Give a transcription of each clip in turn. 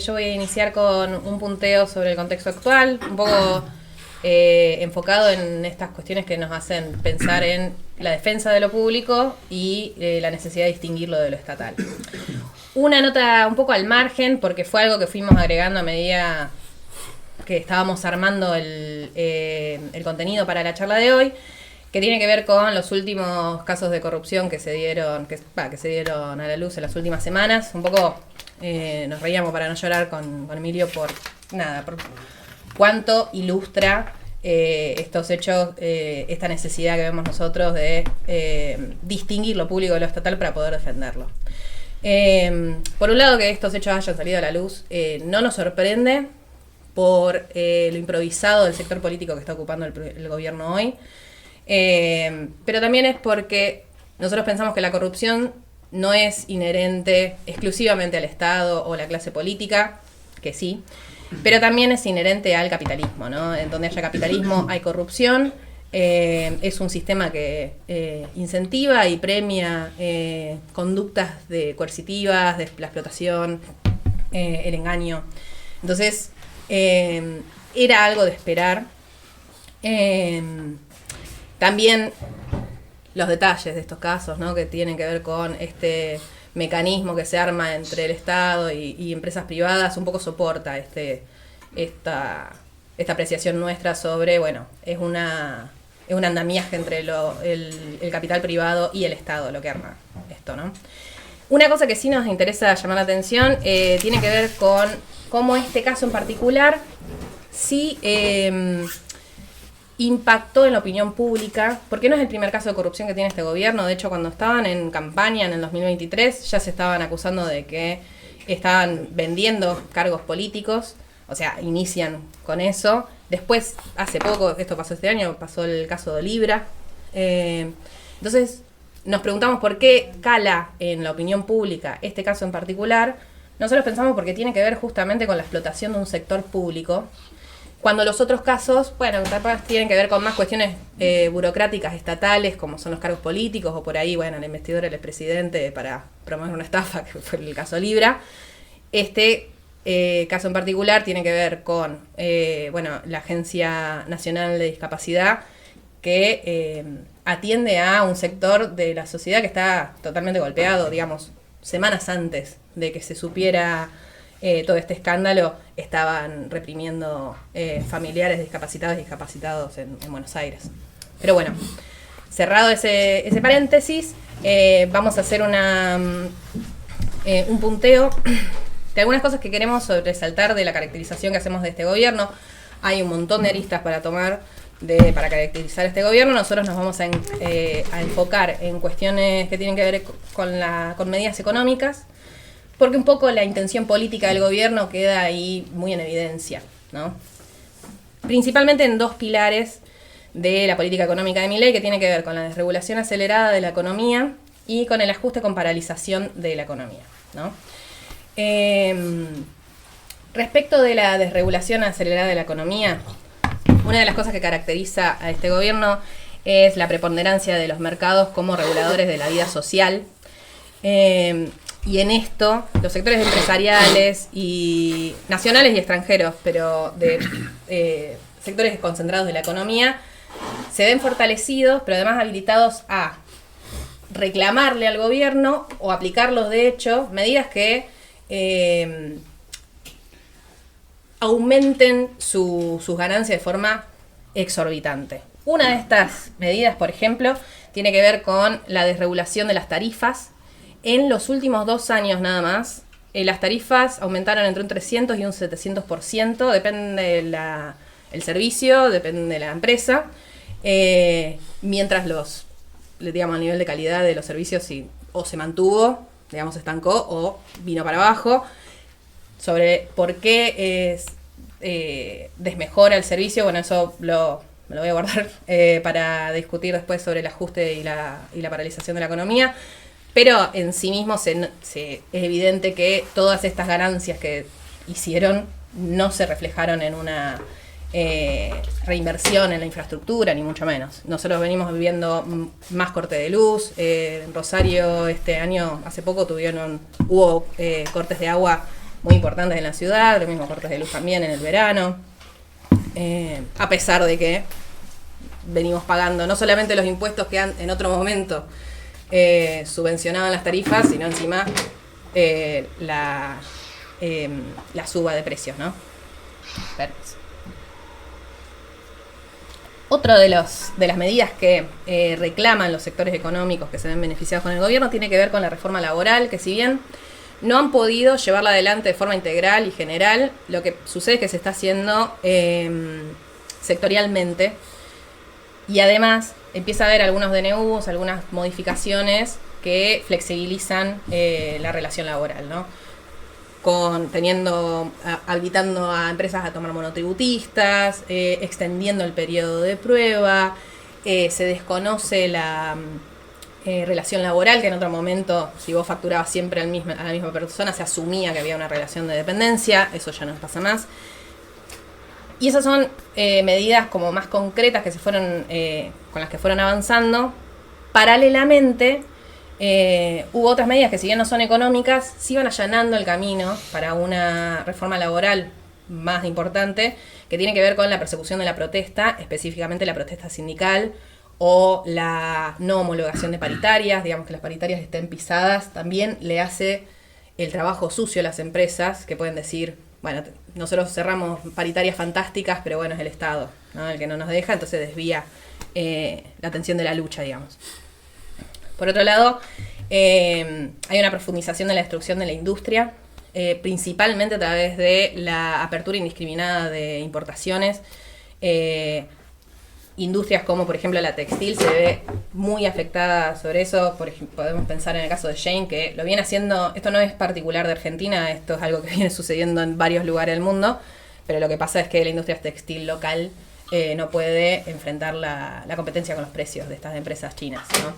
Yo voy a iniciar con un punteo sobre el contexto actual, un poco enfocado en estas cuestiones que nos hacen pensar en la defensa de lo público y la necesidad de distinguirlo de lo estatal. Una nota un poco al margen, porque fue algo que fuimos agregando a medida que estábamos armando el contenido para la charla de hoy, que tiene que ver con los últimos casos de corrupción que se dieron a la luz en las últimas semanas. Un poco nos reíamos para no llorar con Emilio por cuánto ilustra estos hechos, esta necesidad que vemos nosotros de distinguir lo público de lo estatal para poder defenderlo. Por un lado, que estos hechos hayan salido a la luz no nos sorprende por lo improvisado del sector político que está ocupando el gobierno hoy, pero también es porque nosotros pensamos que la corrupción no es inherente exclusivamente al Estado o la clase política, que sí, pero también es inherente al capitalismo, ¿no? En donde haya capitalismo hay corrupción. Es un sistema que incentiva y premia conductas coercitivas, de la explotación, el engaño. Entonces, era algo de esperar. También los detalles de estos casos, ¿no? Que tienen que ver con este mecanismo que se arma entre el Estado y empresas privadas, un poco soporta esta apreciación nuestra sobre, bueno, es un andamiaje entre el capital privado y el Estado lo que arma esto, ¿no? Una cosa que sí nos interesa llamar la atención tiene que ver con cómo este caso en particular sí impactó en la opinión pública, porque no es el primer caso de corrupción que tiene este gobierno. De hecho, cuando estaban en campaña en el 2023, ya se estaban acusando de que estaban vendiendo cargos políticos, o sea, inician con eso. Después, hace poco, esto pasó este año, pasó el caso de Libra. Entonces, nos preguntamos por qué cala en la opinión pública este caso en particular. Nosotros pensamos porque tiene que ver justamente con la explotación de un sector público, cuando los otros casos, bueno, capaz tienen que ver con más cuestiones burocráticas estatales, como son los cargos políticos, o por ahí, bueno, el investidor del expresidente para promover una estafa, que fue el caso Libra. Este caso en particular tiene que ver con, la Agencia Nacional de Discapacidad, que atiende a un sector de la sociedad que está totalmente golpeado, digamos, semanas antes de que se supiera todo este escándalo, estaban reprimiendo familiares discapacitados en Buenos Aires. Pero bueno, cerrado ese paréntesis, vamos a hacer un punteo de algunas cosas que queremos resaltar de la caracterización que hacemos de este gobierno. Hay un montón de aristas para tomar para caracterizar este gobierno. Nosotros nos vamos a enfocar en cuestiones que tienen que ver con medidas económicas, porque un poco la intención política del gobierno queda ahí muy en evidencia, ¿no? Principalmente en dos pilares de la política económica de Milei, que tiene que ver con la desregulación acelerada de la economía y con el ajuste con paralización de la economía, ¿no? Respecto de la desregulación acelerada de la economía, una de las cosas que caracteriza a este gobierno es la preponderancia de los mercados como reguladores de la vida social. Y en esto, los sectores empresariales y nacionales y extranjeros, pero de sectores concentrados de la economía, se ven fortalecidos, pero además habilitados a reclamarle al gobierno o aplicarlos de hecho, medidas que aumenten sus ganancias de forma exorbitante. Una de estas medidas, por ejemplo, tiene que ver con la desregulación de las tarifas. En los últimos 2 años nada más, las tarifas aumentaron entre un 300 y un 700%, depende el servicio, depende de la empresa, mientras el nivel de calidad de los servicios o se mantuvo, digamos, estancó, o vino para abajo. Sobre por qué desmejora el servicio, bueno, eso me lo voy a guardar para discutir después sobre el ajuste y la paralización de la economía. Pero en sí mismo es evidente que todas estas ganancias que hicieron no se reflejaron en una reinversión en la infraestructura, ni mucho menos. Nosotros venimos viviendo más corte de luz. En Rosario este año, hace poco, hubo cortes de agua muy importantes en la ciudad, los mismos cortes de luz también en el verano, a pesar de que venimos pagando no solamente los impuestos que en otro momento subvencionaban las tarifas, sino encima la suba de precios, ¿no? Permiso. Otra de las medidas que reclaman los sectores económicos que se ven beneficiados con el gobierno tiene que ver con la reforma laboral, que si bien no han podido llevarla adelante de forma integral y general, lo que sucede es que se está haciendo sectorialmente, y además empieza a haber algunos DNUs, algunas modificaciones que flexibilizan la relación laboral, ¿no? Habilitando a empresas a tomar monotributistas, extendiendo el periodo de prueba, se desconoce la relación laboral, que en otro momento, si vos facturabas siempre a la misma persona, se asumía que había una relación de dependencia, eso ya no pasa más. Y esas son medidas como más concretas que con las que fueron avanzando. Paralelamente, hubo otras medidas que, si bien no son económicas, sí iban allanando el camino para una reforma laboral más importante, que tiene que ver con la persecución de la protesta, específicamente la protesta sindical o la no homologación de paritarias. Digamos que las paritarias estén pisadas, también le hace el trabajo sucio a las empresas, que pueden decir, bueno, nosotros cerramos paritarias fantásticas, pero bueno, es el Estado, ¿no?, el que no nos deja, entonces desvía la atención de la lucha, digamos. Por otro lado, hay una profundización de la destrucción de la industria, principalmente a través de la apertura indiscriminada de importaciones. Industrias como, por ejemplo, la textil se ve muy afectada sobre eso. Por ejemplo, podemos pensar en el caso de Shein, que lo viene haciendo. Esto no es particular de Argentina, esto es algo que viene sucediendo en varios lugares del mundo, pero lo que pasa es que la industria textil local no puede enfrentar la competencia con los precios de estas empresas chinas, ¿no?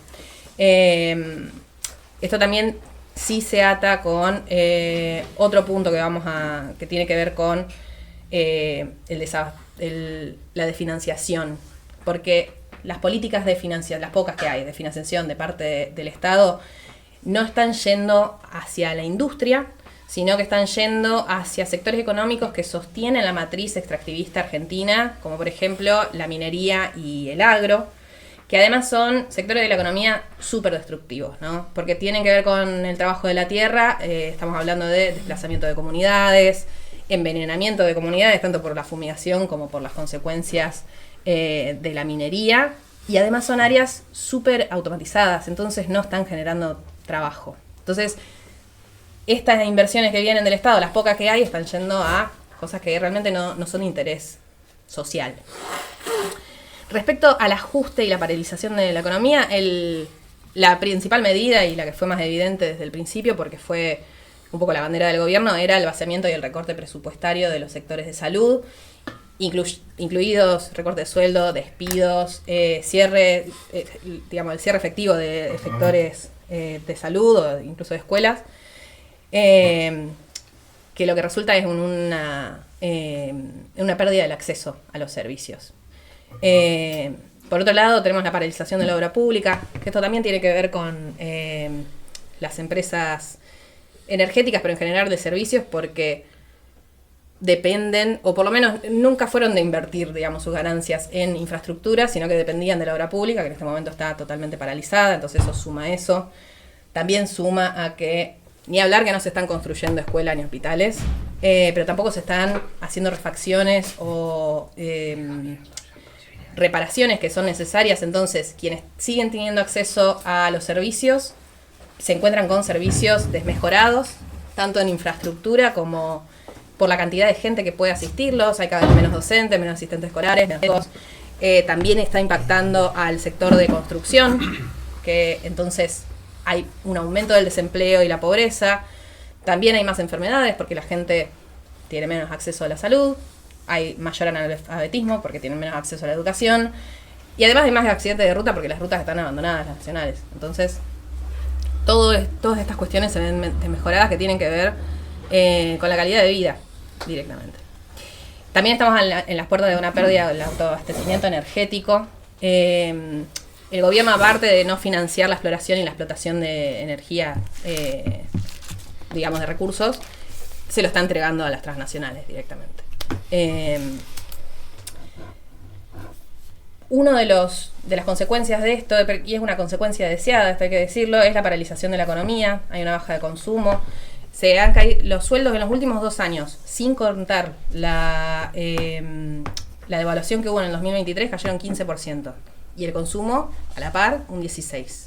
Esto también sí se ata con otro punto que tiene que ver con la desfinanciación, porque las políticas de financiación, las pocas que hay de financiación de parte del Estado, no están yendo hacia la industria, sino que están yendo hacia sectores económicos que sostienen la matriz extractivista argentina, como por ejemplo la minería y el agro, que además son sectores de la economía súper destructivos, ¿no? Porque tienen que ver con el trabajo de la tierra, estamos hablando de desplazamiento de comunidades, envenenamiento de comunidades, tanto por la fumigación como por las consecuencias de la minería, y además son áreas súper automatizadas, entonces no están generando trabajo. Entonces, estas inversiones que vienen del Estado, las pocas que hay, están yendo a cosas que realmente no son de interés social. Respecto al ajuste y la paralización de la economía, la principal medida, y la que fue más evidente desde el principio, porque fue un poco la bandera del gobierno, era el vaciamiento y el recorte presupuestario de los sectores de salud, incluidos recorte de sueldo, despidos, el cierre efectivo de sectores de salud o incluso de escuelas, que lo que resulta es una pérdida del acceso a los servicios. Por otro lado, tenemos la paralización de la obra pública, que esto también tiene que ver con las empresas energéticas, pero en general de servicios, porque dependen, o por lo menos nunca fueron de invertir, digamos, sus ganancias en infraestructura, sino que dependían de la obra pública, que en este momento está totalmente paralizada, entonces eso suma a eso. También suma a que, ni hablar que no se están construyendo escuelas ni hospitales, pero tampoco se están haciendo refacciones o reparaciones que son necesarias. Entonces, quienes siguen teniendo acceso a los servicios se encuentran con servicios desmejorados, tanto en infraestructura como por la cantidad de gente que puede asistirlos. Hay cada vez menos docentes, menos asistentes escolares, menos también está impactando al sector de construcción, que entonces hay un aumento del desempleo y la pobreza. También hay más enfermedades porque la gente tiene menos acceso a la salud. Hay mayor analfabetismo porque tienen menos acceso a la educación. Y además hay más accidentes de ruta porque las rutas están abandonadas, las nacionales. Entonces, todas estas cuestiones se ven mejoradas, que tienen que ver con la calidad de vida directamente. También estamos en las puertas de una pérdida del autoabastecimiento energético. El gobierno, aparte de no financiar la exploración y la explotación de energía, digamos, de recursos, se lo está entregando a las transnacionales directamente. Uno de las consecuencias de esto, y es una consecuencia deseada, esto hay que decirlo, es la paralización de la economía. Hay una baja de consumo. Se han caído los sueldos en los últimos 2 años, sin contar la devaluación que hubo en el 2023, cayeron 15%. Y el consumo, a la par, un 16%.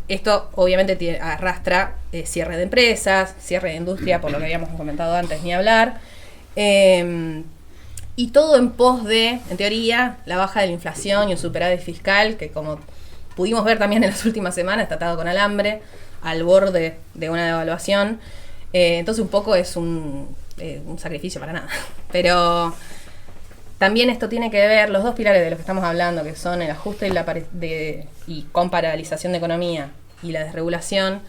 Esto obviamente arrastra cierre de empresas, cierre de industria, por lo que habíamos comentado antes, ni hablar. Y todo en pos de, en teoría, la baja de la inflación y un superávit fiscal, que como pudimos ver también en las últimas semanas, está atado con alambre, al borde de una devaluación. Entonces un poco es un sacrificio para nada. Pero también esto tiene que ver, los dos pilares de los que estamos hablando, que son el ajuste y con paralización de economía y la desregulación,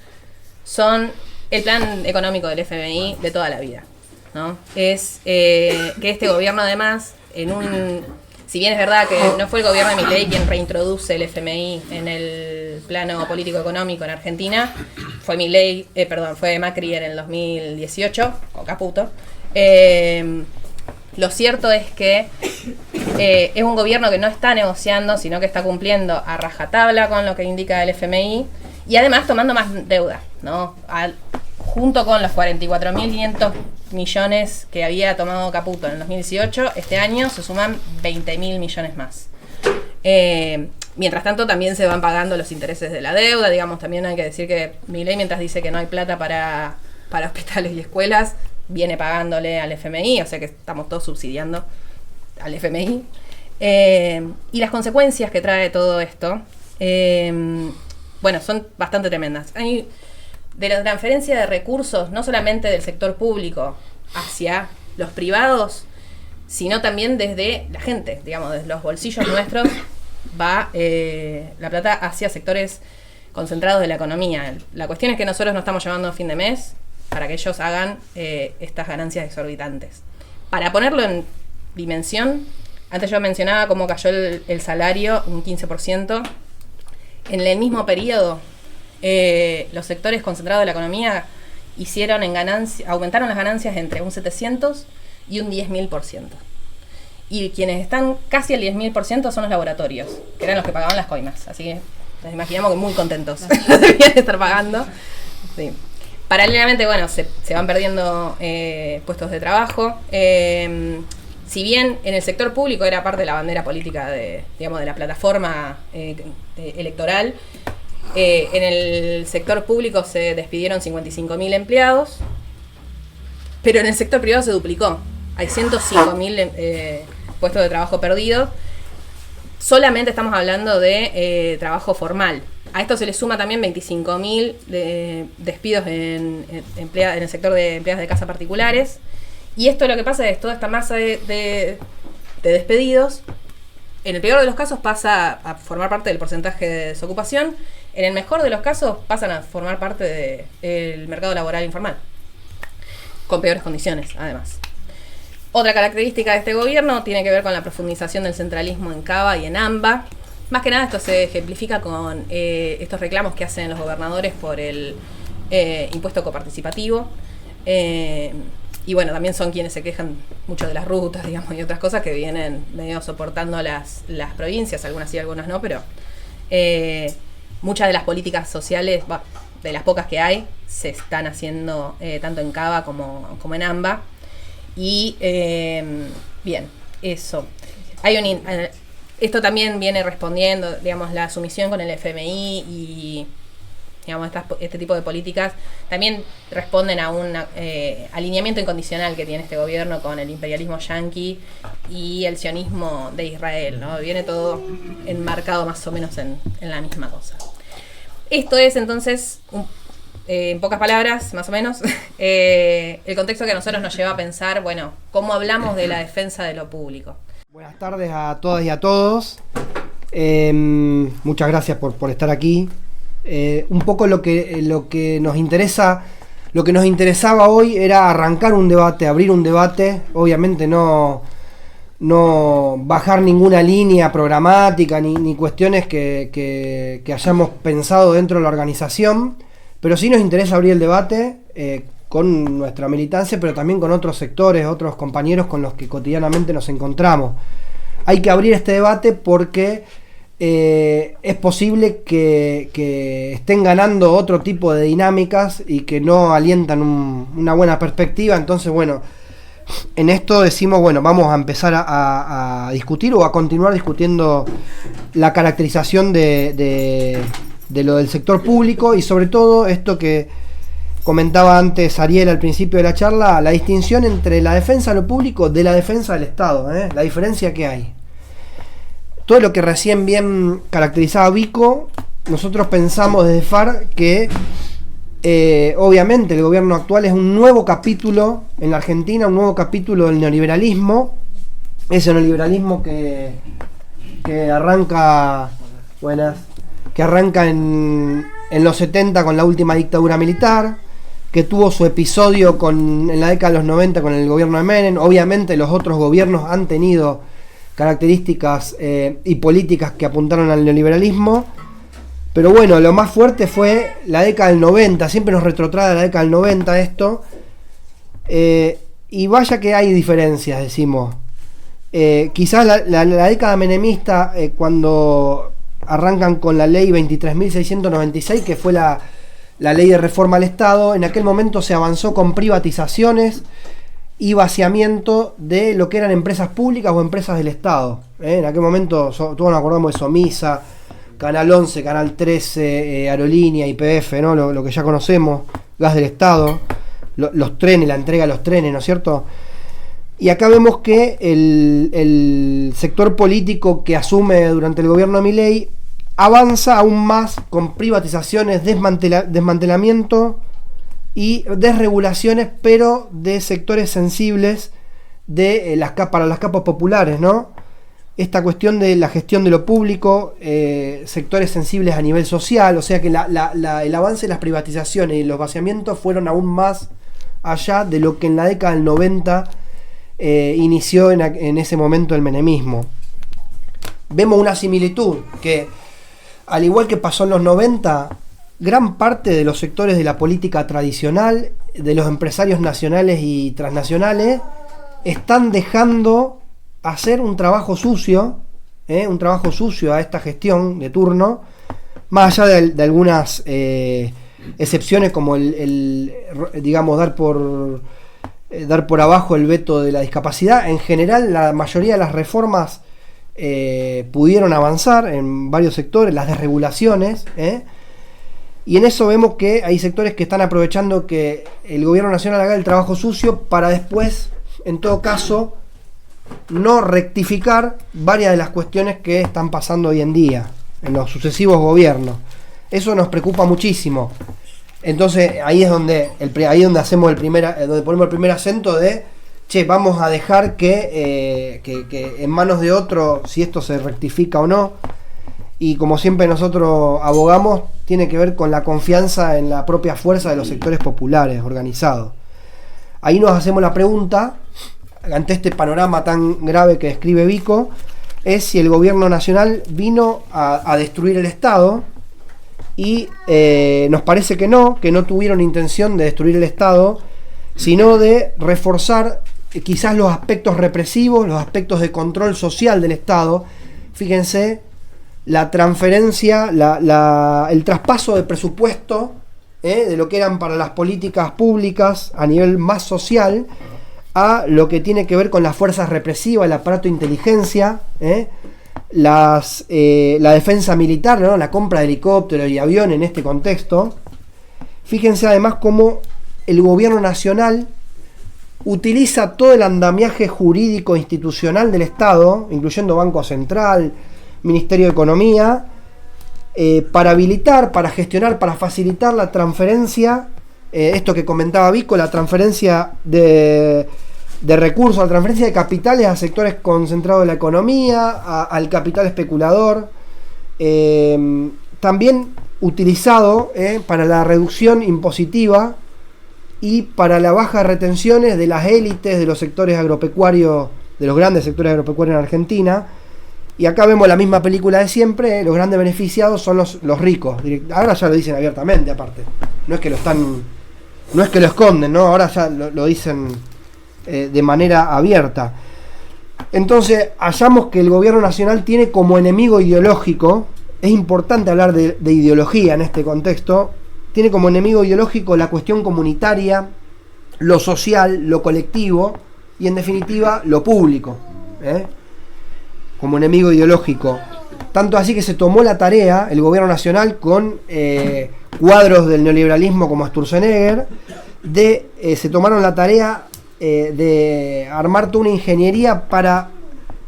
son el plan económico del FMI de toda la vida, ¿no? Es que este gobierno además, si bien es verdad que no fue el gobierno de Milei quien reintroduce el FMI en el plano político-económico en Argentina, fue Macri en el 2018, con Caputo. Lo cierto es que es un gobierno que no está negociando, sino que está cumpliendo a rajatabla con lo que indica el FMI y además tomando más deuda, ¿no? Junto con los 44.500 millones que había tomado Caputo en el 2018, este año se suman 20.000 millones más. Mientras tanto, también se van pagando los intereses de la deuda. Digamos, también hay que decir que Milei, mientras dice que no hay plata para hospitales y escuelas, viene pagándole al FMI, o sea que estamos todos subsidiando al FMI. Y las consecuencias que trae todo esto, son bastante tremendas. Hay de la transferencia de recursos, no solamente del sector público hacia los privados, sino también desde la gente, digamos, desde los bolsillos nuestros, va la plata hacia sectores concentrados de la economía. La cuestión es que nosotros no estamos llevando a fin de mes para que ellos hagan estas ganancias exorbitantes. Para ponerlo en dimensión, antes yo mencionaba cómo cayó el salario un 15%. En el mismo periodo, los sectores concentrados de la economía aumentaron las ganancias entre un 700 y un 10.000%. Y quienes están casi al 10.000% son los laboratorios, que eran los que pagaban las coimas. Así que nos imaginamos que muy contentos debían estar pagando. Sí. Paralelamente, se van perdiendo puestos de trabajo. Si bien en el sector público era parte de la bandera política de la plataforma electoral, en el sector público se despidieron 55.000 empleados, pero en el sector privado se duplicó. Hay 105.000 puestos de trabajo perdidos. Solamente estamos hablando de trabajo formal. A esto se le suma también 25.000 despidos en el sector de empleados de casa particulares. Y esto lo que pasa es toda esta masa de despedidos, en el peor de los casos pasa a formar parte del porcentaje de desocupación, en el mejor de los casos pasan a formar parte del mercado laboral informal, con peores condiciones además. Otra característica de este gobierno tiene que ver con la profundización del centralismo en Cava y en AMBA. Más que nada esto se ejemplifica con estos reclamos que hacen los gobernadores por el impuesto coparticipativo. Y también son quienes se quejan mucho de las rutas, digamos, y otras cosas que vienen medio soportando las provincias, algunas sí, algunas no, pero muchas de las políticas sociales, de las pocas que hay, se están haciendo tanto en Cava como en AMBA. Y eso. Esto también viene respondiendo, digamos, la sumisión con el FMI y, digamos, este tipo de políticas también responden a un alineamiento incondicional que tiene este gobierno con el imperialismo yanqui y el sionismo de Israel, ¿no? Viene todo enmarcado más o menos en la misma cosa. Esto es entonces, en pocas palabras, más o menos, el contexto que a nosotros nos lleva a pensar, cómo hablamos de la defensa de lo público. Buenas tardes a todas y a todos. Muchas gracias por estar aquí. Un poco lo que nos interesa, lo que nos interesaba hoy era arrancar un debate, abrir un debate. Obviamente no bajar ninguna línea programática ni cuestiones que hayamos pensado dentro de la organización, pero sí nos interesa abrir el debate con nuestra militancia, pero también con otros sectores, otros compañeros con los que cotidianamente nos encontramos. Hay que abrir este debate porque es posible que estén ganando otro tipo de dinámicas y que no alientan una buena perspectiva. Entonces, bueno, en esto decimos, bueno, vamos a empezar a discutir o a continuar discutiendo la caracterización de lo del sector público y sobre todo esto que comentaba antes Ariel al principio de la charla, la distinción entre la defensa de lo público de la defensa del Estado, la diferencia que hay. Todo lo que recién bien caracterizaba Vico, nosotros pensamos desde FAR que obviamente el gobierno actual es un nuevo capítulo en la Argentina, un nuevo capítulo del neoliberalismo, ese neoliberalismo que arranca en los 70 con la última dictadura militar, que tuvo su episodio en la década de los 90 con el gobierno de Menem. Obviamente los otros gobiernos han tenido características y políticas que apuntaron al neoliberalismo, pero bueno, lo más fuerte fue la década del 90, siempre nos retrotrae a la década del 90 esto, y vaya que hay diferencias, decimos. Quizás la década menemista, cuando arrancan con la ley 23.696, que fue la ley de reforma al Estado, en aquel momento se avanzó con privatizaciones y vaciamiento de lo que eran empresas públicas o empresas del Estado. En aquel momento todos nos acordamos de Somisa, Canal 11, Canal 13, Aerolínea, YPF, ¿no? Lo que ya conocemos, gas del Estado, los trenes, la entrega de los trenes, ¿no es cierto? Y acá vemos que el sector político que asume durante el gobierno de Milei avanza aún más con privatizaciones, desmantelamiento y desregulaciones, pero de sectores sensibles para las capas populares, ¿no? Esta cuestión de la gestión de lo público, sectores sensibles a nivel social, o sea que el avance de las privatizaciones y los vaciamientos fueron aún más allá de lo que en la década del 90 inició en ese momento el menemismo. Vemos una similitud que, al igual que pasó en los 90, gran parte de los sectores de la política tradicional, de los empresarios nacionales y transnacionales, están dejando hacer un trabajo sucio a esta gestión de turno, más allá de algunas excepciones como digamos, dar por abajo el veto de la discapacidad. En general, la mayoría de las reformas pudieron avanzar en varios sectores, las desregulaciones, y en eso vemos que hay sectores que están aprovechando que el gobierno nacional haga el trabajo sucio para después, en todo caso, no rectificar varias de las cuestiones que están pasando hoy en día en los sucesivos gobiernos. Eso nos preocupa muchísimo. Entonces ahí es donde hacemos donde ponemos el primer acento de vamos a dejar que en manos de otro si esto se rectifica o no. Y como siempre nosotros abogamos, tiene que ver con la confianza en la propia fuerza de los sectores populares organizados. Ahí nos hacemos la pregunta, ante este panorama tan grave que describe Vico, es si el gobierno nacional vino a destruir el Estado, y nos parece que no tuvieron intención de destruir el Estado, sino de reforzar quizás los aspectos represivos, los aspectos de control social del Estado. Fíjense, la transferencia, el traspaso de presupuesto de lo que eran para las políticas públicas a nivel más social a lo que tiene que ver con las fuerzas represivas, el aparato de inteligencia, la defensa militar, ¿no? La compra de helicópteros y aviones en este contexto. Fíjense además cómo el gobierno nacional utiliza todo el andamiaje jurídico institucional del Estado, incluyendo Banco Central, Ministerio de Economía, para habilitar, para gestionar, para facilitar la transferencia, esto que comentaba Vico, la transferencia de recursos, la transferencia de capitales a sectores concentrados de la economía, al capital especulador, también utilizado para la reducción impositiva y para la baja de retenciones de las élites de los sectores agropecuarios, de los grandes sectores agropecuarios en Argentina. Y acá vemos la misma película de siempre, los grandes beneficiados son los ricos. Ahora ya lo dicen abiertamente, aparte. no es que lo están, no es que lo esconden, ¿no? Ahora ya lo dicen de manera abierta. Entonces, hallamos que el gobierno nacional tiene como enemigo ideológico, es importante hablar de ideología en este contexto, tiene como enemigo ideológico la cuestión comunitaria, lo social, lo colectivo y en definitiva lo público, como enemigo ideológico. Tanto así que se tomó la tarea, el gobierno nacional, con cuadros del neoliberalismo como Sturzenegger, se tomaron la tarea de armar toda una ingeniería para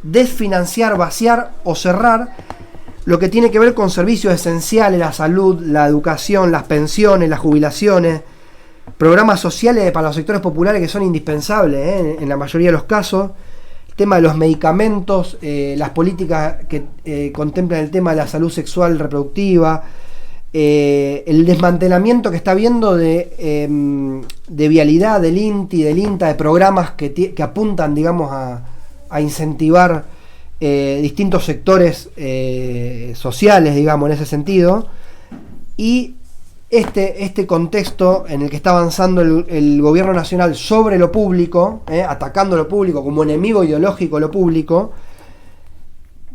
desfinanciar, vaciar o cerrar lo que tiene que ver con servicios esenciales, la salud, la educación, las pensiones, las jubilaciones, programas sociales para los sectores populares que son indispensables en la mayoría de los casos, el tema de los medicamentos, las políticas que contemplan el tema de la salud sexual reproductiva, el desmantelamiento que está habiendo de vialidad, del INTI, del INTA, de programas que apuntan, digamos, a incentivar distintos sectores sociales, digamos, en ese sentido. Y este contexto en el que está avanzando el gobierno nacional sobre lo público, atacando lo público como enemigo ideológico lo público,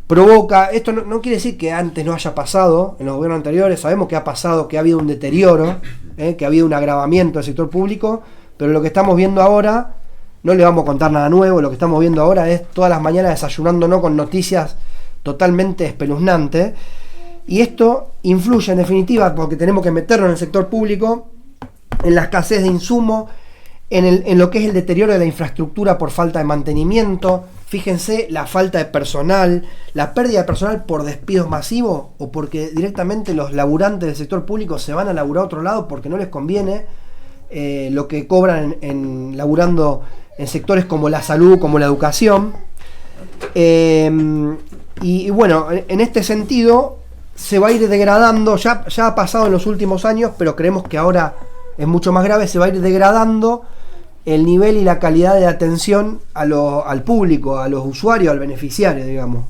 provoca, esto no quiere decir que antes no haya pasado, en los gobiernos anteriores sabemos que ha pasado, que ha habido un deterioro, que ha habido un agravamiento del sector público, pero lo que estamos viendo ahora, no le vamos a contar nada nuevo, lo que estamos viendo ahora es todas las mañanas desayunándonos con noticias totalmente espeluznantes, y esto influye en definitiva, porque tenemos que meternos en el sector público, en la escasez de insumos, en lo que es el deterioro de la infraestructura por falta de mantenimiento. Fíjense la falta de personal, la pérdida de personal por despidos masivos o porque directamente los laburantes del sector público se van a laburar a otro lado porque no les conviene lo que cobran laburando en sectores como la salud, como la educación. Y bueno, en este sentido se va a ir degradando, ya ha pasado en los últimos años, pero creemos que ahora es mucho más grave, se va a ir degradando el nivel y la calidad de atención al público, a los usuarios, al beneficiario, digamos,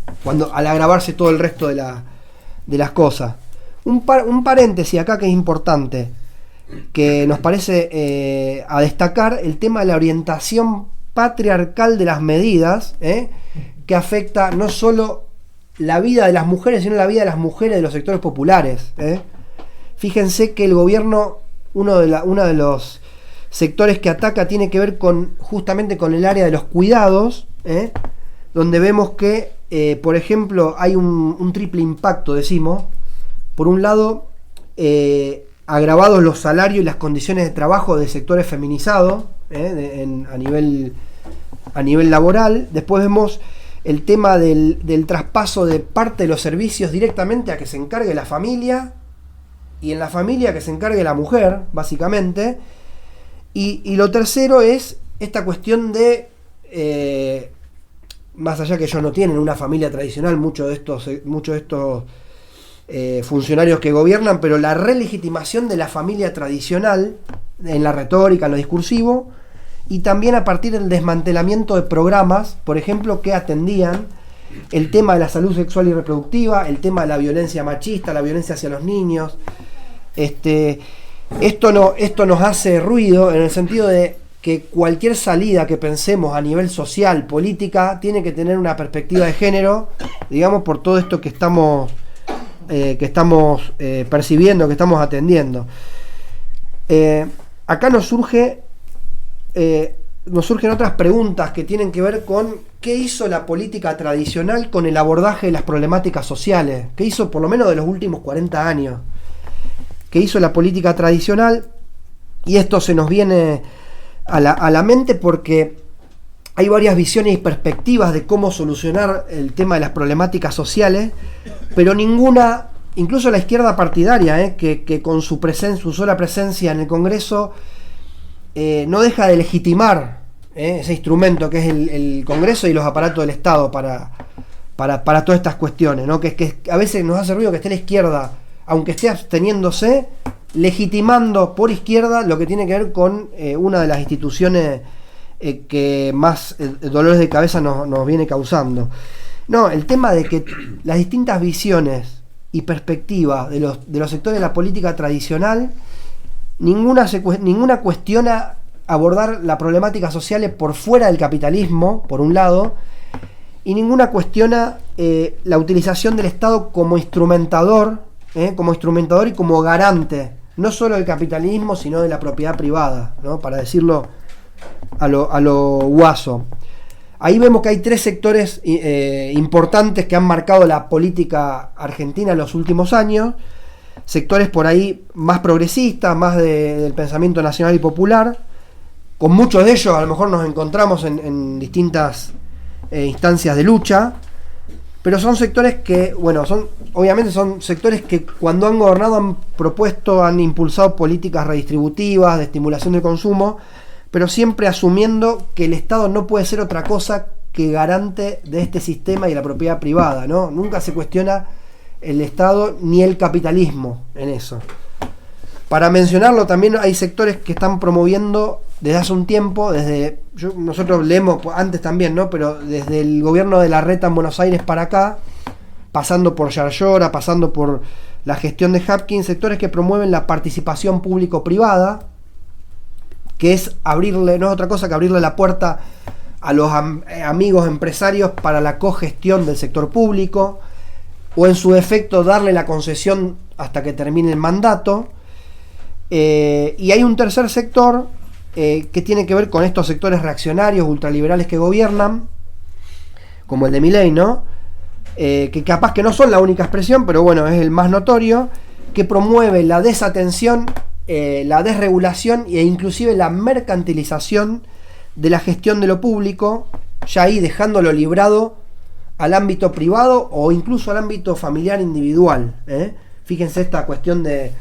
al agravarse todo el resto de las cosas. Un paréntesis acá que es importante, que nos parece a destacar, el tema de la orientación patriarcal de las medidas, que afecta no solo la vida de las mujeres, sino la vida de las mujeres de los sectores populares. Fíjense que el gobierno, uno de los sectores que ataca tiene que ver justamente con el área de los cuidados, donde vemos que, por ejemplo, hay un triple impacto, decimos. Por un lado, agravados los salarios y las condiciones de trabajo de sectores feminizados a nivel laboral. Después vemos el tema del traspaso de parte de los servicios directamente a que se encargue la familia, y en la familia que se encargue la mujer, básicamente. Y lo tercero es esta cuestión de, más allá que ellos no tienen una familia tradicional, muchos de estos funcionarios que gobiernan, pero la relegitimación de la familia tradicional en la retórica, en lo discursivo, y también a partir del desmantelamiento de programas, por ejemplo, que atendían el tema de la salud sexual y reproductiva, el tema de la violencia machista, la violencia hacia los niños. Esto nos hace ruido en el sentido de que cualquier salida que pensemos a nivel social, política, tiene que tener una perspectiva de género, digamos, por todo esto que estamos percibiendo, que estamos atendiendo. Acá nos surgen otras preguntas que tienen que ver con qué hizo la política tradicional con el abordaje de las problemáticas sociales, qué hizo por lo menos de los últimos 40 años. Que hizo la política tradicional, y esto se nos viene a la mente porque hay varias visiones y perspectivas de cómo solucionar el tema de las problemáticas sociales, pero ninguna, incluso la izquierda partidaria, que con su sola presencia en el Congreso no deja de legitimar ese instrumento que es el Congreso y los aparatos del Estado para todas estas cuestiones, ¿no? Que a veces nos hace ruido que esté la izquierda, aunque esté absteniéndose, legitimando por izquierda lo que tiene que ver con una de las instituciones que más dolores de cabeza nos viene causando. No, el tema de que las distintas visiones y perspectivas de los sectores de la política tradicional ninguna cuestiona abordar la problemática social por fuera del capitalismo, por un lado, y ninguna cuestiona la utilización del Estado como instrumentador y como garante, no solo del capitalismo, sino de la propiedad privada, ¿no? Para decirlo a lo guaso. Ahí vemos que hay tres sectores importantes que han marcado la política argentina en los últimos años, sectores por ahí más progresistas, más del pensamiento nacional y popular. Con muchos de ellos a lo mejor nos encontramos en distintas instancias de lucha, pero son sectores que, bueno, obviamente son sectores que cuando han gobernado han propuesto, han impulsado políticas redistributivas, de estimulación del consumo, pero siempre asumiendo que el Estado no puede ser otra cosa que garante de este sistema y la propiedad privada, ¿no? Nunca se cuestiona el Estado ni el capitalismo en eso. Para mencionarlo, también hay sectores que están promoviendo desde hace un tiempo, nosotros leemos antes también, ¿no? Pero desde el gobierno de Larreta en Buenos Aires para acá, pasando por Yarlora, pasando por la gestión de Hapkin, sectores que promueven la participación público-privada, que es no es otra cosa que abrirle la puerta a los amigos empresarios para la cogestión del sector público, o en su defecto darle la concesión hasta que termine el mandato. Y hay un tercer sector que tiene que ver con estos sectores reaccionarios, ultraliberales que gobiernan, como el de Milei, ¿no? Que capaz que no son la única expresión, pero bueno, es el más notorio, que promueve la desatención, la desregulación e inclusive la mercantilización de la gestión de lo público, ya ahí dejándolo librado al ámbito privado o incluso al ámbito familiar individual. Fíjense esta cuestión de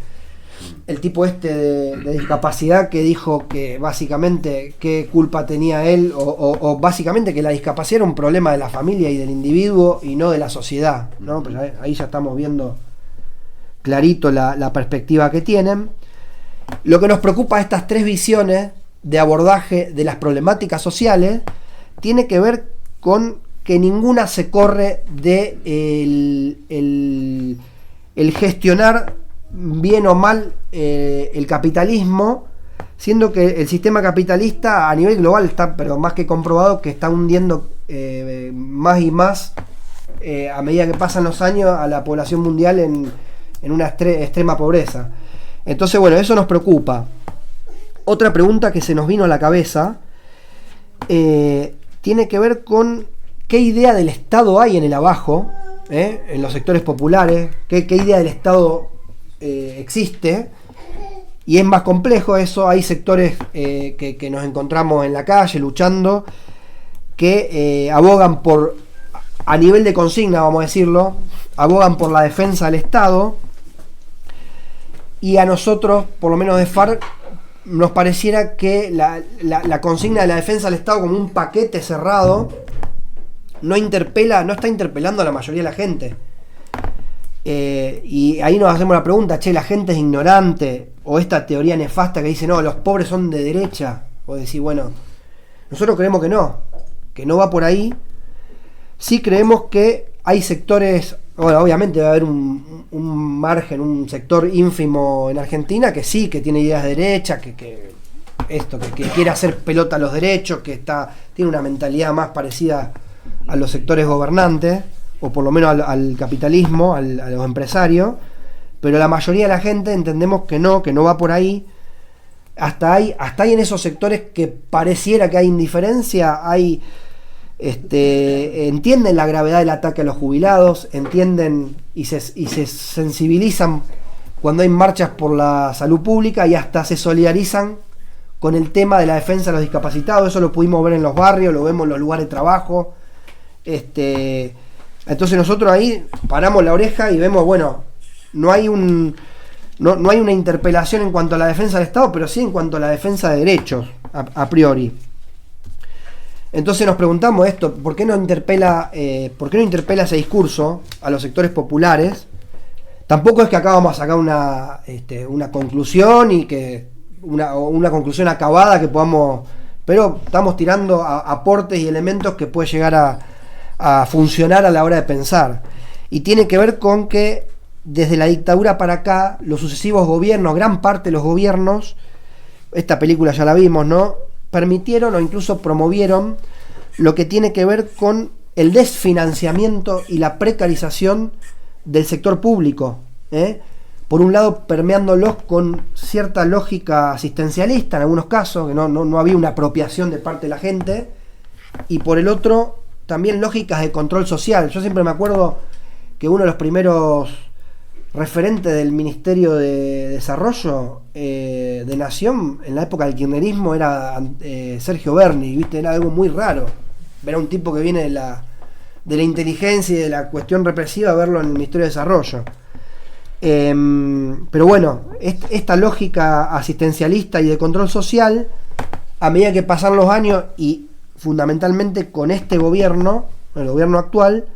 el tipo de discapacidad que dijo que básicamente qué culpa tenía él o básicamente que la discapacidad era un problema de la familia y del individuo y no de la sociedad, ¿no? Pues ahí ya estamos viendo clarito la perspectiva que tienen. Lo que nos preocupa de estas tres visiones de abordaje de las problemáticas sociales tiene que ver con que ninguna se corre de el gestionar bien o mal el capitalismo, siendo que el sistema capitalista a nivel global está, pero más que comprobado, que está hundiendo más y más a medida que pasan los años a la población mundial en una extrema pobreza. Entonces, bueno, eso nos preocupa. Otra pregunta que se nos vino a la cabeza tiene que ver con qué idea del Estado hay en el abajo, en los sectores populares, qué idea del Estado existe, y es más complejo eso. Hay sectores que nos encontramos en la calle luchando, que abogan por, a nivel de consigna, vamos a decirlo, abogan por la defensa del Estado, y a nosotros, por lo menos de FARC, nos pareciera que la consigna de la defensa del Estado como un paquete cerrado no está interpelando a la mayoría de la gente. Y ahí nos hacemos la pregunta, la gente es ignorante, o esta teoría nefasta que dice, no, los pobres son de derecha, o decir, bueno, nosotros creemos que no va por ahí. Sí creemos que hay sectores, bueno, obviamente va a haber un margen, un sector ínfimo en Argentina que sí, que tiene ideas de derecha, que quiere hacer pelota a los derechos, que tiene una mentalidad más parecida a los sectores gobernantes, o por lo menos al capitalismo, a los empresarios, pero la mayoría de la gente entendemos que no va por ahí. Hasta ahí en esos sectores que pareciera que hay indiferencia, entienden la gravedad del ataque a los jubilados, entienden y se sensibilizan cuando hay marchas por la salud pública, y hasta se solidarizan con el tema de la defensa de los discapacitados. Eso lo pudimos ver en los barrios, lo vemos en los lugares de trabajo. Entonces nosotros ahí paramos la oreja y vemos, bueno, no hay una interpelación en cuanto a la defensa del Estado, pero sí en cuanto a la defensa de derechos, a priori. Entonces nos preguntamos esto, ¿por qué no interpela ese discurso a los sectores populares? Tampoco es que acá vamos a sacar una conclusión y que una conclusión acabada que podamos, pero estamos tirando aportes y elementos que puede llegar a funcionar a la hora de pensar. Y tiene que ver con que, desde la dictadura para acá, los sucesivos gobiernos, gran parte de los gobiernos, esta película ya la vimos, ¿no?, permitieron o incluso promovieron lo que tiene que ver con el desfinanciamiento y la precarización del sector público, por un lado permeándolos con cierta lógica asistencialista en algunos casos, que no había una apropiación de parte de la gente, y por el otro también lógicas de control social. Yo siempre me acuerdo que uno de los primeros referentes del Ministerio de Desarrollo de Nación en la época del kirchnerismo era Sergio Berni, ¿viste? Era algo muy raro ver a un tipo que viene de la inteligencia y de la cuestión represiva, verlo en el Ministerio de Desarrollo. Pero bueno, esta lógica asistencialista y de control social, a medida que pasan los años y fundamentalmente con este gobierno, el gobierno actual,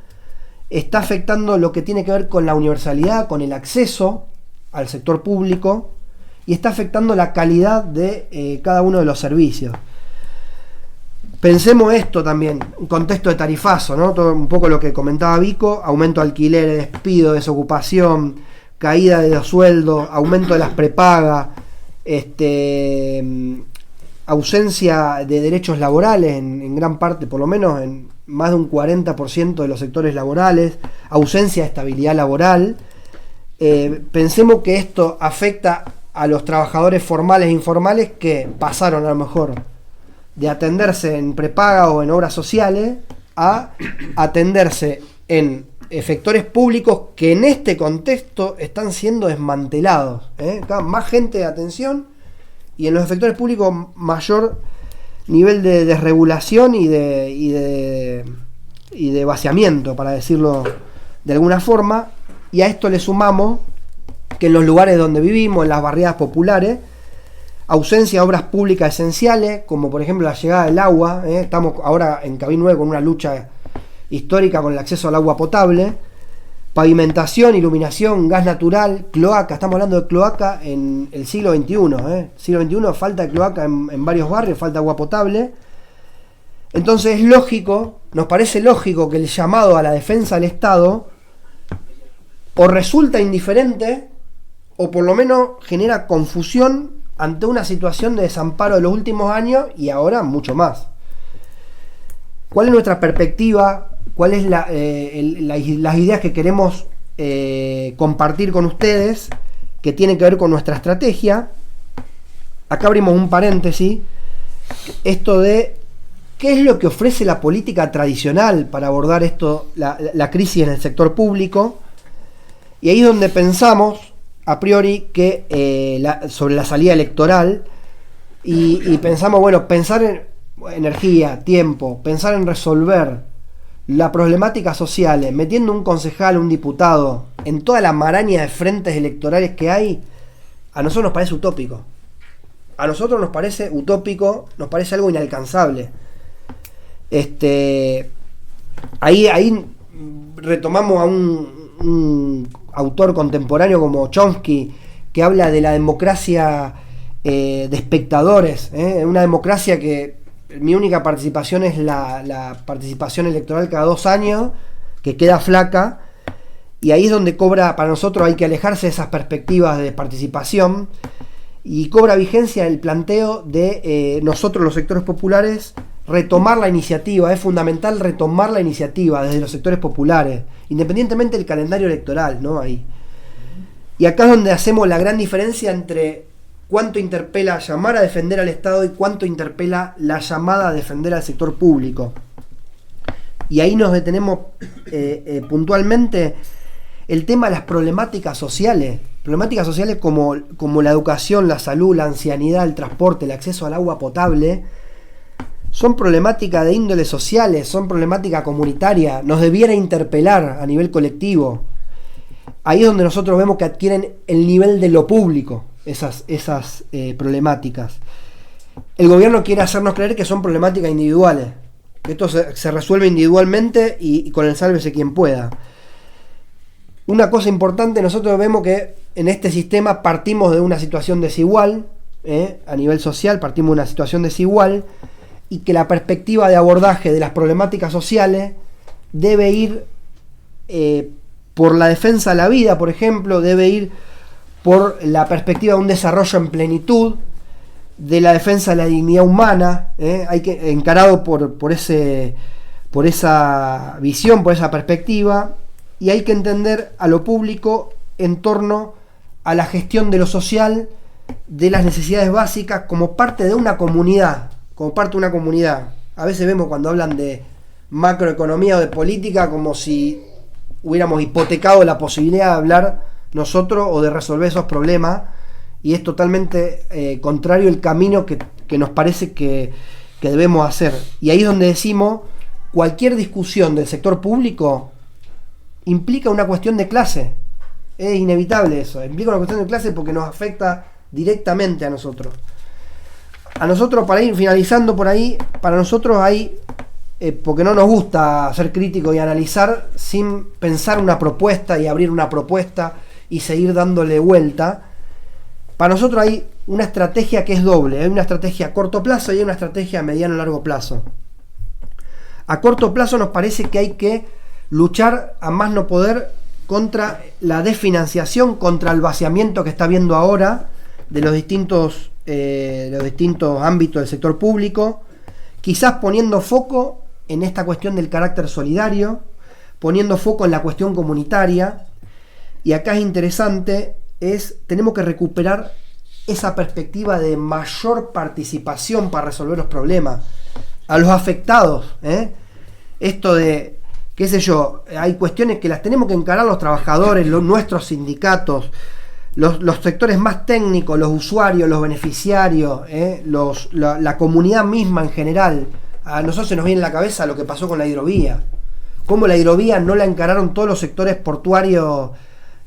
está afectando lo que tiene que ver con la universalidad, con el acceso al sector público, y está afectando la calidad de cada uno de los servicios. Pensemos esto también, un contexto de tarifazo, ¿no? Todo un poco lo que comentaba Vico: aumento de alquileres, despido, desocupación, caída de los sueldos, aumento de las prepagas, ausencia de derechos laborales en gran parte, por lo menos en más de un 40% de los sectores laborales, ausencia de estabilidad laboral. Pensemos que esto afecta a los trabajadores formales e informales, que pasaron a lo mejor de atenderse en prepaga o en obras sociales a atenderse en efectores públicos que en este contexto están siendo desmantelados. Acá más gente de atención, y en los efectores públicos mayor nivel de desregulación y de vaciamiento, para decirlo de alguna forma. Y a esto le sumamos que en los lugares donde vivimos, en las barriadas populares, ausencia de obras públicas esenciales, como por ejemplo la llegada del agua. Estamos ahora en Cabildo 9 con una lucha histórica con el acceso al agua potable, pavimentación, iluminación, gas natural, cloaca. Estamos hablando de cloaca en el siglo XXI. Siglo XXI, falta de cloaca en varios barrios, falta agua potable. Entonces es lógico, nos parece lógico que el llamado a la defensa del Estado o resulta indiferente o por lo menos genera confusión ante una situación de desamparo de los últimos años y ahora mucho más. ¿Cuál es nuestra perspectiva? ¿Cuáles las ideas que queremos compartir con ustedes, que tienen que ver con nuestra estrategia? Acá abrimos un paréntesis. Esto de qué es lo que ofrece la política tradicional para abordar esto, la crisis en el sector público. Y ahí es donde pensamos, a priori, que sobre la salida electoral, y pensamos, bueno, pensar en energía, tiempo, pensar en resolver las problemáticas sociales, metiendo un concejal, un diputado, en toda la maraña de frentes electorales que hay, a nosotros nos parece utópico. A nosotros nos parece utópico, nos parece algo inalcanzable. Ahí retomamos a un autor contemporáneo como Chomsky, que habla de la democracia de espectadores, una democracia que mi única participación es la participación electoral cada 2 años, que queda flaca, y ahí es donde cobra, para nosotros hay que alejarse de esas perspectivas de participación, y cobra vigencia el planteo de nosotros los sectores populares retomar la iniciativa. Es fundamental retomar la iniciativa desde los sectores populares, independientemente del calendario electoral, ¿no? Ahí. Y acá es donde hacemos la gran diferencia entre cuánto interpela llamar a defender al Estado y cuánto interpela la llamada a defender al sector público. Y ahí nos detenemos puntualmente el tema de las problemáticas sociales. Problemáticas sociales como la educación, la salud, la ancianidad, el transporte, el acceso al agua potable. Son problemáticas de índole sociales, son problemáticas comunitarias. Nos debiera interpelar a nivel colectivo. Ahí es donde nosotros vemos que adquieren el nivel de lo público esas problemáticas. El gobierno quiere hacernos creer que son problemáticas individuales, que esto se resuelve individualmente y con el sálvese quien pueda. Una cosa importante, nosotros vemos que en este sistema partimos de una situación desigual, a nivel social partimos de una situación desigual, y que la perspectiva de abordaje de las problemáticas sociales debe ir por la defensa de la vida, por ejemplo, debe ir por la perspectiva de un desarrollo en plenitud, de la defensa de la dignidad humana, hay que encarado por esa visión, por esa perspectiva, y hay que entender a lo público en torno a la gestión de lo social, de las necesidades básicas, como parte de una comunidad, A veces vemos cuando hablan de macroeconomía o de política como si hubiéramos hipotecado la posibilidad de hablar nosotros o de resolver esos problemas, y es totalmente contrario el camino que nos parece que debemos hacer. Y ahí es donde decimos, cualquier discusión del sector público implica una cuestión de clase. Es inevitable eso, implica una cuestión de clase porque nos afecta directamente a nosotros. A nosotros, para ir finalizando por ahí, para nosotros hay, porque no nos gusta ser críticos y analizar sin pensar una propuesta y abrir una propuesta y seguir dándole vuelta, para nosotros hay una estrategia que es doble. Hay una estrategia a corto plazo y hay una estrategia a mediano y largo plazo. A corto plazo nos parece que hay que luchar a más no poder contra la desfinanciación, contra el vaciamiento que está habiendo ahora de los distintos ámbitos del sector público, quizás poniendo foco en esta cuestión del carácter solidario, poniendo foco en la cuestión comunitaria. Y acá es interesante, tenemos que recuperar esa perspectiva de mayor participación para resolver los problemas a los afectados, esto de, qué sé yo, hay cuestiones que las tenemos que encarar los trabajadores, nuestros sindicatos, los sectores más técnicos, los usuarios, los beneficiarios, la comunidad misma en general. A nosotros se nos viene en la cabeza lo que pasó con la hidrovía, cómo la hidrovía no la encararon todos los sectores portuarios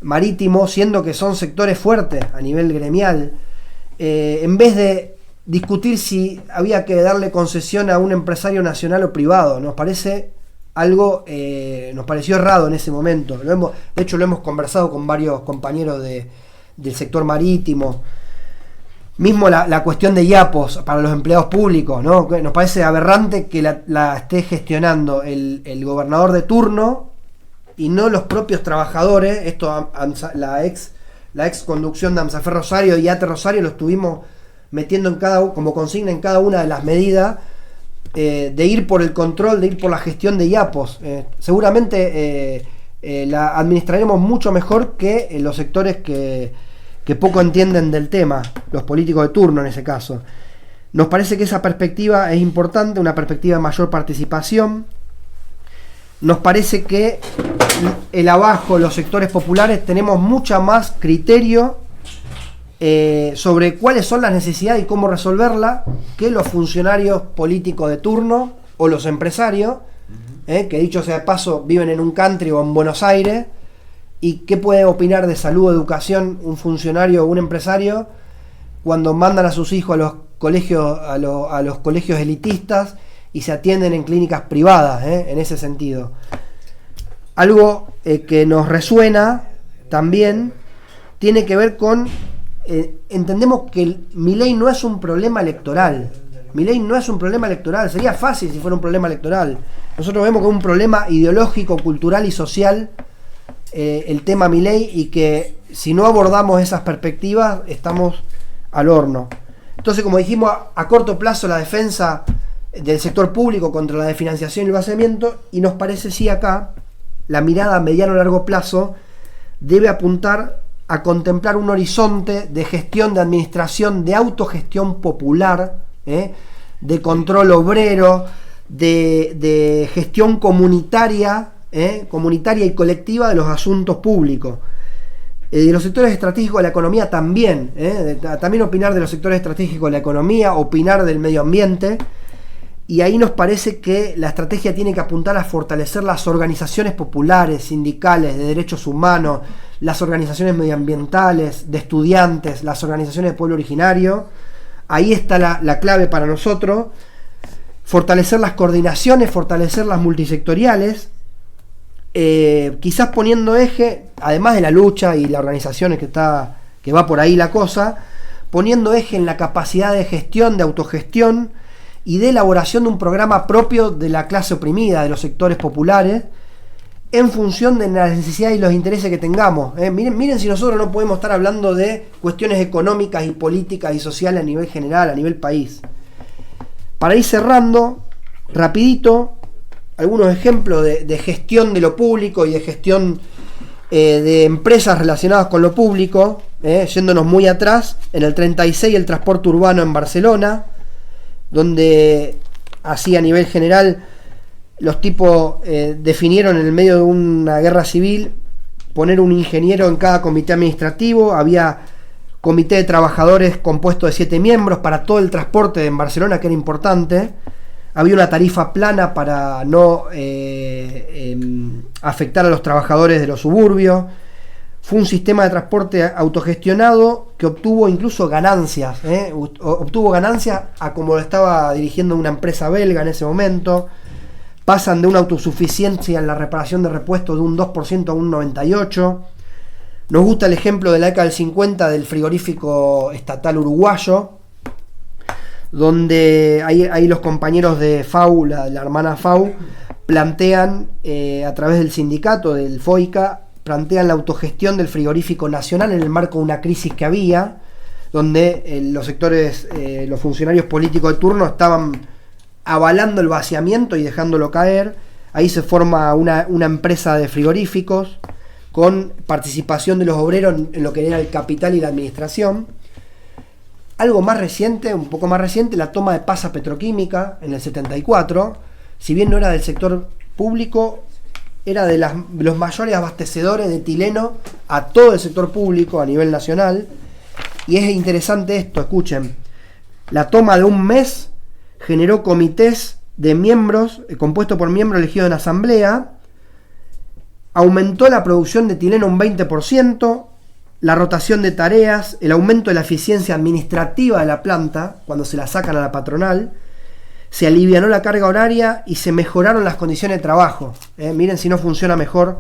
marítimos, siendo que son sectores fuertes a nivel gremial, en vez de discutir si había que darle concesión a un empresario nacional o privado. Nos parece algo, nos pareció errado en ese momento. De hecho lo hemos conversado con varios compañeros del sector marítimo. Mismo la cuestión de IAPOS para los empleados públicos, ¿no? Nos parece aberrante que la esté gestionando el gobernador de turno y no los propios trabajadores. Esto la ex conducción de AMSAFER Rosario y ATE Rosario lo estuvimos metiendo como consigna en cada una de las medidas, de ir por el control, de ir por la gestión de IAPOS. Seguramente la administraremos mucho mejor que los sectores que poco entienden del tema, los políticos de turno en ese caso. Nos parece que esa perspectiva es importante, una perspectiva de mayor participación. Nos parece que el abajo, los sectores populares, tenemos mucha más criterio sobre cuáles son las necesidades y cómo resolverlas que los funcionarios políticos de turno o los empresarios, que dicho sea de paso viven en un country o en Buenos Aires. ¿Y qué puede opinar de salud o educación un funcionario o un empresario cuando mandan a sus hijos a los colegios, a los colegios elitistas y se atienden en clínicas privadas, en ese sentido? Algo que nos resuena también tiene que ver con, entendemos que Milei no es un problema electoral. Milei no es un problema electoral, sería fácil si fuera un problema electoral. Nosotros vemos que es un problema ideológico, cultural y social, el tema Milei, y que si no abordamos esas perspectivas estamos al horno. Entonces, como dijimos, a corto plazo la defensa del sector público contra la desfinanciación y el vaciamiento, y nos parece sí acá la mirada a mediano y largo plazo debe apuntar a contemplar un horizonte de gestión, de administración, de autogestión popular, de control obrero, de gestión comunitaria y colectiva de los asuntos públicos. De los sectores estratégicos de la economía también, también opinar de los sectores estratégicos de la economía, opinar del medio ambiente. Y ahí nos parece que la estrategia tiene que apuntar a fortalecer las organizaciones populares, sindicales, de derechos humanos, las organizaciones medioambientales, de estudiantes, las organizaciones de pueblo originario. Ahí está la clave para nosotros. Fortalecer las coordinaciones, fortalecer las multisectoriales, quizás poniendo eje, además de la lucha y la organización que va por ahí la cosa, poniendo eje en la capacidad de gestión, de autogestión y de elaboración de un programa propio de la clase oprimida, de los sectores populares, en función de las necesidades y los intereses que tengamos. Miren si nosotros no podemos estar hablando de cuestiones económicas y políticas y sociales a nivel general, a nivel país. Para ir cerrando, rapidito, algunos ejemplos de gestión de lo público y de gestión de empresas relacionadas con lo público, yéndonos muy atrás, en el 36 el transporte urbano en Barcelona, donde así a nivel general los tipos definieron en el medio de una guerra civil poner un ingeniero en cada comité administrativo. Había comité de trabajadores compuesto de 7 miembros para todo el transporte en Barcelona, que era importante. Había una tarifa plana para no afectar a los trabajadores de los suburbios. Fue un sistema de transporte autogestionado que obtuvo incluso ganancias. Obtuvo ganancias a como lo estaba dirigiendo una empresa belga en ese momento. Pasan de una autosuficiencia en la reparación de repuestos de un 2% a un 98%. Nos gusta el ejemplo de la década del 50 del frigorífico estatal uruguayo, donde ahí los compañeros de FAU, la hermana FAU, plantean a través del sindicato, del FOICA, plantean la autogestión del frigorífico nacional en el marco de una crisis que había, donde los sectores, los funcionarios políticos de turno estaban avalando el vaciamiento y dejándolo caer. Ahí se forma una empresa de frigoríficos con participación de los obreros en lo que era el capital y la administración. Algo más reciente, un poco más reciente, la toma de Pasa Petroquímica en el 74. Si bien no era del sector público, era de los mayores abastecedores de etileno a todo el sector público a nivel nacional. Y es interesante esto, escuchen. La toma de un mes generó comités de miembros, compuesto por miembros elegidos en asamblea, aumentó la producción de etileno un 20%, la rotación de tareas, el aumento de la eficiencia administrativa de la planta, cuando se la sacan a la patronal, se alivianó la carga horaria y se mejoraron las condiciones de trabajo. Miren si no funciona mejor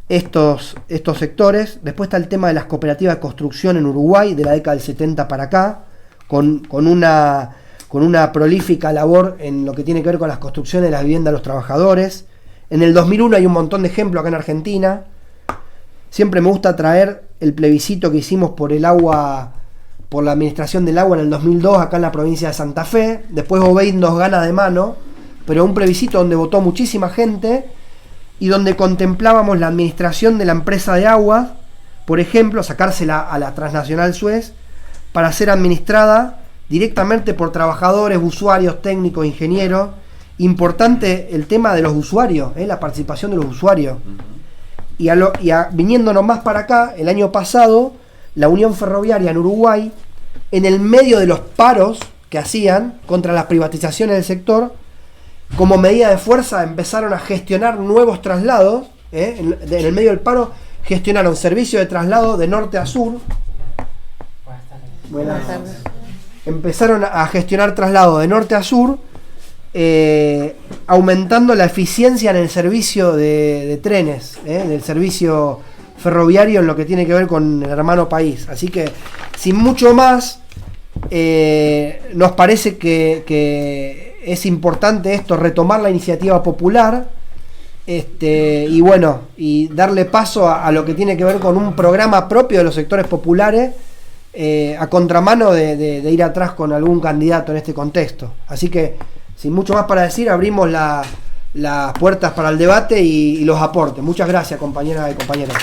estos sectores. Después está el tema de las cooperativas de construcción en Uruguay, de la década del 70 para acá, con una prolífica labor en lo que tiene que ver con las construcciones de las viviendas de los trabajadores. En el 2001 hay un montón de ejemplos acá en Argentina. Siempre me gusta traer el plebiscito que hicimos por el agua, por la administración del agua en el 2002 acá en la provincia de Santa Fe. Después Obeid nos gana de mano, pero un plebiscito donde votó muchísima gente y donde contemplábamos la administración de la empresa de agua, por ejemplo, sacársela a la transnacional Suez para ser administrada directamente por trabajadores, usuarios, técnicos, ingenieros. Importante el tema de los usuarios, la participación de los usuarios. Y viniéndonos más para acá, el año pasado, la Unión Ferroviaria en Uruguay, en el medio de los paros que hacían contra las privatizaciones del sector, como medida de fuerza empezaron a gestionar nuevos traslados. En el medio del paro gestionaron servicios de traslado de norte a sur. Buenas tardes. Empezaron a gestionar traslado de norte a sur, aumentando la eficiencia en el servicio de trenes, del servicio ferroviario en lo que tiene que ver con el hermano país. Así que, sin mucho más, nos parece que es importante esto, retomar la iniciativa popular, y bueno, y darle paso a lo que tiene que ver con un programa propio de los sectores populares, a contramano de ir atrás con algún candidato en este contexto. Así que, sin mucho más para decir, abrimos las puertas para el debate y los aportes. Muchas gracias, compañeras y compañeros.